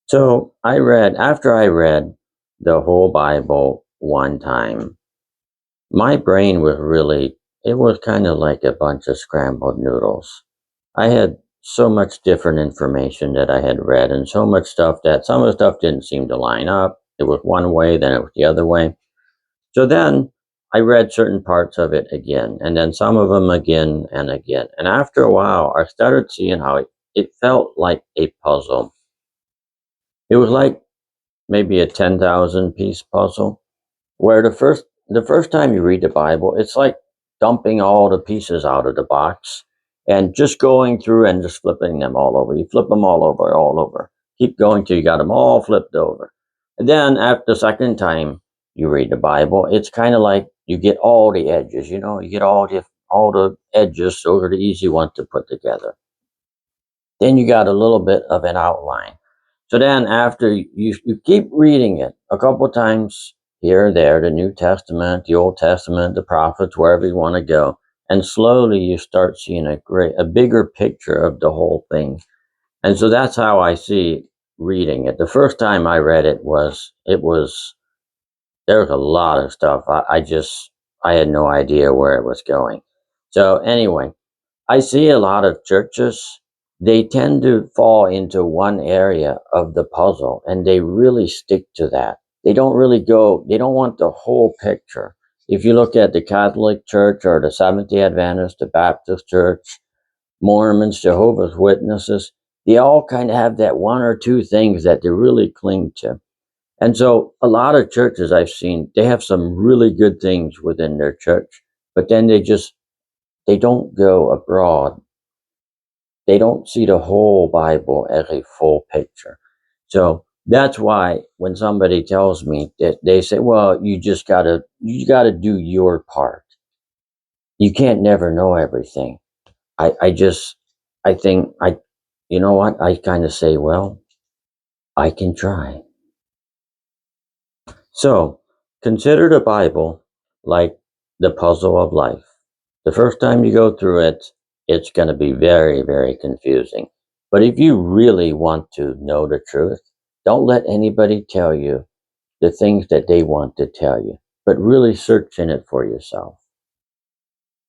So after I read the whole Bible one time, my brain was really, it was kind of like a bunch of scrambled noodles. I had so much different information that I had read, and so much stuff that some of the stuff didn't seem to line up. It was one way, then it was the other way. So then I read certain parts of it again, and then some of them again and again. And after a while, I started seeing how it felt like a puzzle. It was like maybe a 10,000 piece puzzle where the first time you read the Bible, it's like dumping all the pieces out of the box and just going through and just flipping them all over. You flip them all over. Keep going till you got them all flipped over. And then after the second time you read the Bible, it's kind of like you get all the edges. You get all the edges, so they're the easy ones to put together. Then you got a little bit of an outline. So then after you keep reading it a couple times here or there, the New Testament, the Old Testament, the prophets, wherever you want to go, and slowly you start seeing a bigger picture of the whole thing. And so that's how I see reading it. The first time I read it was there was a lot of stuff. I had no idea where it was going. So anyway, I see a lot of churches, they tend to fall into one area of the puzzle and they really stick to that. They don't want the whole picture. If you look at the Catholic Church or the Seventh day Adventist, the Baptist Church, Mormons, Jehovah's Witnesses, they all kind of have that one or two things that they really cling to. And so a lot of churches I've seen, they have some really good things within their church, but then they don't go abroad. They don't see the whole Bible as a full picture. So that's why when somebody tells me that, they say, well, you gotta do your part. You can't never know everything. I just, I think you know what? I kind of say, well, I can try. So consider the Bible like the puzzle of life. The first time you go through it, it's going to be very, very confusing. But if you really want to know the truth, don't let anybody tell you the things that they want to tell you, but really search in it for yourself.